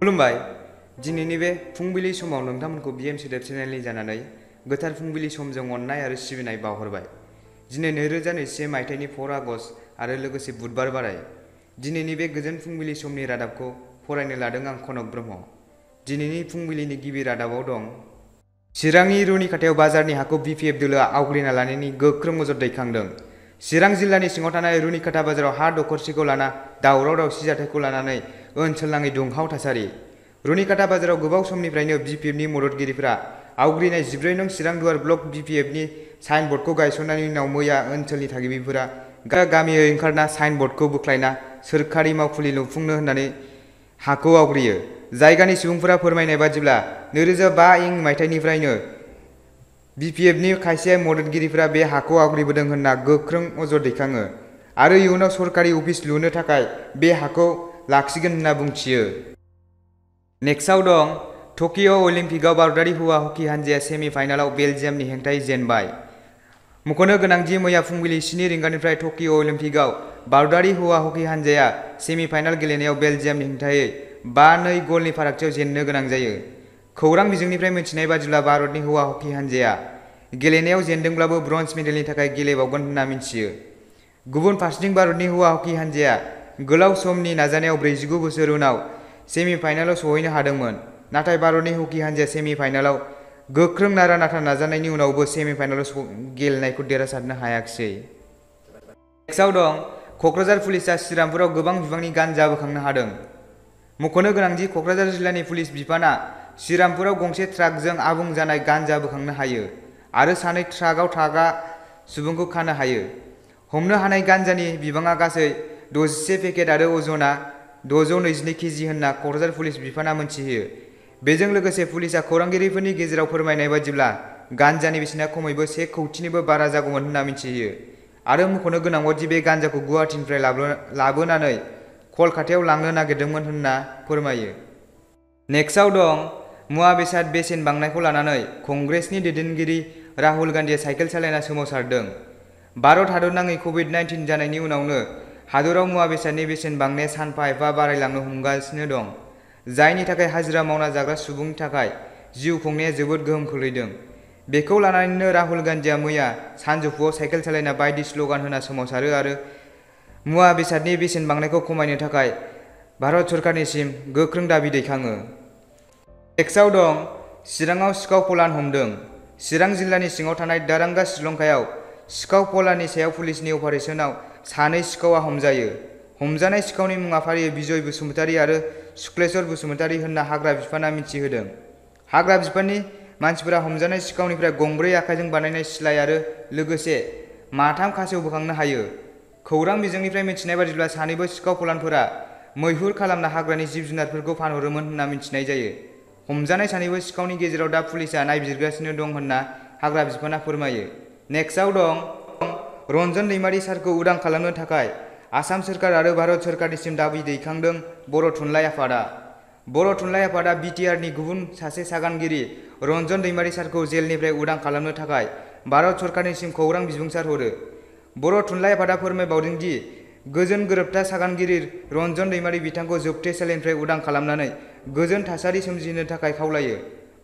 खुलुमबाय दिनैनि बे फुंबिलि समाव नोंथांमोनखौ बिएम सोदोब चेनेलनि जानानै गोथार फुंबिलि समजों अननाय आरो सिबिनाय बावहरबाय। दिनै 2021 मायथाइनि 4 आगस्ट आरो लोगोसे बुधबार बाराय। दिनैनि बे गोजोन फुंबिलि समनि रादाबखौ फरायनो लादों आं कनक ब्रह्म। दिनैनि फुंबिलिनि गिबि रादाबाव दं चिरांनि रुनिखाथायाव बाजारनि हाखौ बिपिएफ दोलोआ आवग्रिना लानायनि गोख्रों अजद दैखांदों। चिरां जिल्लानि सिङाव थानाय रुनिखाथा बाजाराव हा दखरसेखौ लाना दावराव दावसि जाथायखौ लानानै ओनसोलनाङै दुंहाव थासारि। रुनिखाथा बाजाराव गोबाव समनिफ्रायनो बिपिएफनि मददगिरिफोरा आवग्रिनाय 14 नं चिरां दुवार ब्लक बिपिएफनि साइनबर्डखौ गायसननायनि उनाव मैया ओनसोलनि थागिबिफोरा गामियै ओंखारना साइनबर्डखौ बोख्लायना सोरखारि मावखुलि लुफुंनो होननानै हाखौ आवग्रियो। जायगानि सुबुंफोरा फोरमायनाय बादिब्ला 2005 मायथाइनिफ्रायनो बिपिएफनि खायसे मददगिरिफोरा बे हाखौ आवग्रिबोदों होनना गोख्रों अजद दैखाङो आरो इयुनाव सरकारि अफिस लुनो थाखाय बे हाखौ लाखिगोन होनना बुंथियो। नेक्स्टआव दं टकिअ अलिम्पिकआव भारतारि हौवा हकी हानजाया सेमि फाइनालाव बेलजियामनि हेंथायै जेनबाय। मख'नो गोनांदि मैया फुंबिलि 7 रिंगानिफ्राय टकिअ अलिम्पिकआव भारतारि हौवा हकी हानजाया सेमि फाइनाल गेलेनायाव बेलजियामनि हेंथायै 5-2 गलनि फारागथियाव जेननो गोनां जायो। खौरां बिजोंनिफ्राय मिथिनाय बादिब्ला भारतनि हौवा हकी हानजाया गेलेनायाव जेनदोंब्लाबो ब्रन्ज मेडेलनि थाखाय गेलेबावगोन होनना मिथियो। गुबुन फारसेथिं भारतनि हौवा हकी हानजाया गोलाव समनि नाजानायाव 49 बोसोर उनाव सेमि फाइनालाव सौहैनो हादोंमोन। नाथाय भारतनि हकी हानजाया सेमि फाइनालाव गोख्रों नारा-नाथा नाजानायनि उनावबो सेमि फाइनालाव गेलेनायखौ देरहासारनो हायाखिसै। नेक्स्टआव दं क'क्राझार पुलिसआ श्रीरामपुराव गोबां बिबांनि गान्जा बोखांनो हादों। मख'नो गोनांदि क'क्राझार जिल्लानि पुलिस बिफाना श्रीरामपुराव गंसे ट्राकजों आबुं जानाय गान्जा बोखांनो हायो आरो सानै ट्राकआव थाग्रा सुबुंखौ खानो हायो। हमनो हानाय गान्जानि बिबाङा गासै 61 पेकेट आरो अजना 622 केजि होनना क'क्राझार पुलिस बिफाना मोनथिहोयो। बेजों लोगोसे पुलिसआ खौरांगिरिफोरनि गेजेराव फोरमायनाय बादिब्ला गान्जानि बेसेना खमैबो 1 कौटिनिबो बारा जागौमोन होनना मिथिहोयो आरो मख'नो गोनांबावदि बे गान्जाखौ गुवाहाटीनिफ्राय लाबोनानै कलकातायाव लांनो नागिरदोंमोन होनना फोरमायो। नेक्स्टआव दं मुवा बेसाद बेसेन बांनायखौ लानानै कंग्रेसनि दैदेनगिरि राहुल गान्धीया साइकेल सालायना सोमावसारदों। भारत हादरनाङै कभिड-19 जानायनि उनावनो हादराव मुवा बेसादनि बेसेन बांनाया सानफा एफा बारायलांनो हमगासिनो दं, जायनि थाखाय हाजिरा मावना जाग्रा सुबुंनि थाखाय जिउ खुंनाया जोबोद गोहोम खोख्लैदों। बेखौ लानानैनो राहुल गान्धीया मैया सानजौफुआव साइकेल सालायना बायदि स्ल'गान होना सोमावसारो आरो मुवा बेसादनि बेसेन बांनायखौ खमायनो थाखाय भारत सरकारनिसिम गोख्रों दाबि दैखाङो। नेक्स्टआव दं चिराङाव सिखाव पलान हमदों। चिरां जिल्लानि सिङाव थानाय दारांगा श्रीलंकायाव सिखाव पलाननि सायाव पुलिसनि अपारेसनाव 2 सिखावआ हमजायो। हमजानाय सिखावनि मुङा फारियै बिजय बसुमतारी आरो शुक्लेश्वर बसुमतारी होनना हाग्रा बिफाना मिथिहोदों। हाग्रा बिफाननि मानसिफोरा हमजानाय सिखावनिफ्राय गंब्रै आखाइजों बानायनाय सिलाइ आरो लोगोसे 3 खासेव बोखांनो हायो। खौरां बिजोंनिफ्राय मिथिनाय बादिब्ला सानैबो सिखाव पलानफोरा मैहुर खालामना हाग्रानि जिब जुनारफोरखौ फानहरोमोन होनना मिथिनाय जायो। हमजानाय सानैबो सिखावनि गेजेराव दा पुलिसआ नायबिजिरगासिनो दं होनना हाग्रा बिफाना फोरमायो। नेक्स्टआव दं रन्जन दैमारि सारखौ उदां खालामनो थाखाय आसाम सोरखार आरो भारत सोरखारनिसिम दाबि दैखांदों बर' थुनलाइ आफादा। बर' थुनलाइ आफादा बिटिआरनि गुबुन सासे सागानगिरि रन्जन दैमारि सारखौ जेलनिफ्राय उदां खालामनो थाखाय भारत सोरखारनिसिम खौरां बिबुंसार हरो। बर' थुनलाइ आफादा फोरमायबावदों दि गोजोन गोरोबथा सागानगिरि रन्जन दैमारि बिथांखौ जोबथेसालिनिफ्राय उदां खालामनानै गोजोन थासारि सोमजिहोनो थाखाय खावलायो।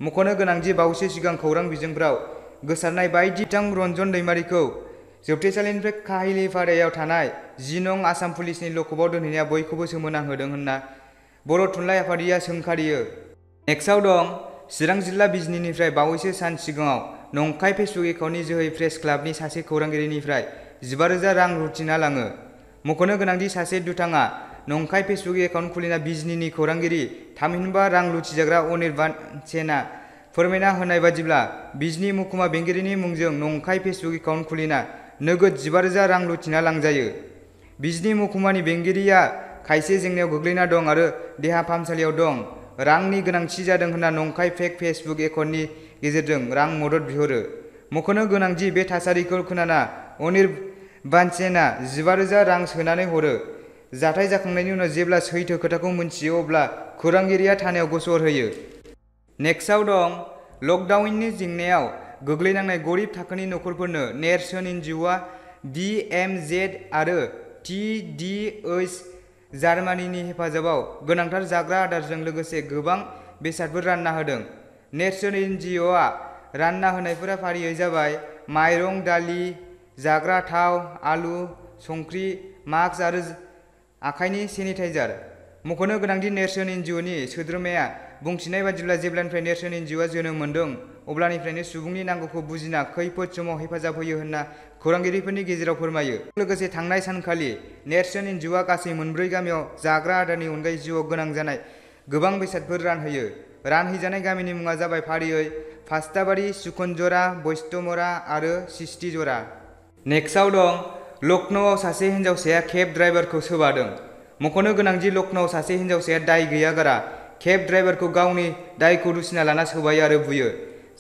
मख'नो गोनांदि बावैसो सिगां खौरां बिजोंफोराव गोसारनाय बायदि बिथां रन्जन दैमारिखौ जोबथेसालिनिफ्राय काहिलिपारायाव थानाय 10 नं आसाम पुलिसनि लकआपआव दोनहैनाया बयखौबो सोमोनांहोदों होनना बर' थुनलाइ आफादगिरिया सोंखारियो। नेक्स्टआव दं चिरां जिल्ला बिजनीनिफ्राय बावैसो सान सिगाङाव नंखाय फेसबुक एकाउन्टनि जोहै प्रेस क्लाबनि सासे खौरांगिरिनिफ्राय 15,000 रां लुथिना लाङो। मख'नो गोनांदि सासे दुथाङा नंखाय फेसबुक एकाउन्ट खुलिना बिजनीनि खौरांगिरि थामहिनबा रां लुथिजाग्रा अनिर्बान सेनआ फोरमायना होनाय बादिब्ला बिजनी महकुमा बेंगिरिनि मुंजों नंखाय फेसबुक एकाउन्ट खुलिना नोगोद 15,000 रां लुथिना लांजायो। बिजनी महकुमानि बेंगिरिया खायसे जेंनायाव गोग्लैना दं आरो देहा फाहामसालियाव दं, रांनि गोनांथि जादों होनना नंखाय फेक फेसबुक एकाउन्टनि गेजेरजों रां मदद बिहरो। मख'नो गोनांदि बे थासारिखौ खोनाना अनिर्बान सेनआ 15,000 रां सोनानै हरो। जाथाय जाखांनायनि उनाव जेब्ला सैथो खोथाखौ मोनथियो अब्ला खौरांगिरिया थानायाव गसर होयो। नेक्स्टआव दं लकडाउननि जेंनायाव गोग्लैनांनाय गरिब थाखोनि नखरफोरनो नेरसोन एनजिअ'आ DMZ आरो TDH जार्मानीनि हेफाजाबाव गोनांथार जाग्रा आदारजों लोगोसे गोबां बेसादफोर रानना होदों। नेरसोन एनजिअ'आ रानना होनायफोरा फारियै जाबाय माइरं, दालि, जाग्रा थाव, आलु, संख्रि, मास्क आरो आखाइनि सेनिटाइजार। मख'नो गोनांदि नेरसोन एनजिअ'नि सोद्रोमाया बुंथिनाय बादिब्ला जेब्लानिफ्राय नेरसोन एनजिअ'आ जोनोम मोन्दों अब्लानिफ्रायनो सुबुंनि नांगौखौ बुजिना खैफोद समाव हेफाजाब होयो होनना खौरांगिरिफोरनि गेजेराव फोरमायो। लोगोसे थांनाय सानखालि नेरसोन एनजिअ'आ गासै 4 गामियाव जाग्रा आदारनि अनगायै जिउआव गोनां जानाय गोबां बेसादफोर रानहोयो। रानहैजानाय गामिनि मुङा जाबाय फारियै फास्ताबारि, सुखनजरा, बैस्तमरा आरो सिस्टिजरा। नेक्स्टआव दं लखनऊआव सासे हिन्जावसाया केब ड्राइभारखौ सोबादों। मख'नो गोनांदि लखनऊआव सासे हिन्जावसाया दाय गैयागारा केब ड्राइभारखौ गावनि दायखौ दुसिना लाना सोबायो आरो बुयो।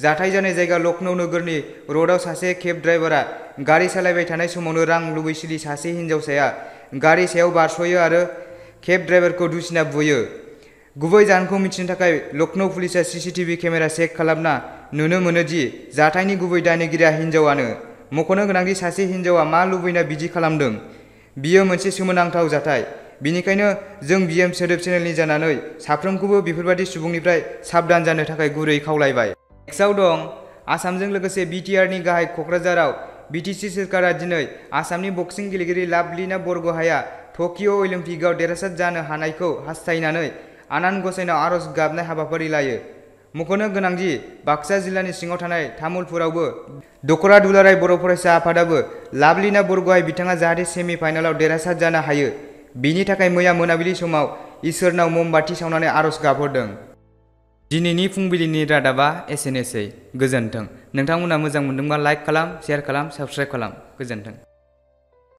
जाथाय जानाय जायगा लखनऊ नोगोरनि रडआव सासे केब ड्राइभारा गारि सालायबाय थानाय समावनो रां लुबैसुलि सासे हिन्जावसाया गारि सायाव बारस'यो आरो केब ड्राइभारखौ दुसिना बुयो। गुबै जाहोनखौ मिथिनो थाखाय लखनऊ पुलिसआ सीसीटीवी केमेरा चेक खालामना नुनो मोनो दि जाथायनि गुबै दायनिगिरिया हिन्जावानो। मख'नो गोनांदि सासे हिन्जावा मा लुबैना बिदि खालामदों बियो मोनसे सोमोनांथाव जाथाय। बिनिखायनो जों BM सोदोब चेनेलनि जानानै साफ्रोमखौबो बेफोरबादि सुबुंनिफ्राय साबधान जानो थाखाय गुरै खावलायबाय। नेक्स्टआव दं आसामजों लोगोसे BTRनि गाहाय क'क्राझाराव BTC सोरखारा दिनै आसामनि बक्सिं गेलेगिरि लाभलिना बरग'हाइया टकिअ अलिम्पिकआव देरहासार जानो हानायखौ हास्थायनानै आनान गसाइनाव आर'ज गाबनाय हाबाफारि लायो। मख'नो गोनांदि बाक्सा जिल्लानि सिङाव थानाय तामुलपुरावबो दखरा दुलाराय बर' फरायसा आफादाबो लाभलिना बरग'हाइ बिथाङा जाहाथे सेमि फाइनालाव देरहासार जानो हायो बिनि थाखाय मैया मोनाबिलि समाव इसोरनाव ममबाथि सावनानै आर'ज गाबहरदों। दिनैनि फुंबिलिनि रादाबा एसेनोसै। गोजोन्थों। नोंथांमोना मोजां मोनदोंबा लाइक खालाम, शेयार खालाम, साबस्क्राइब खालाम। गोजोन्थों।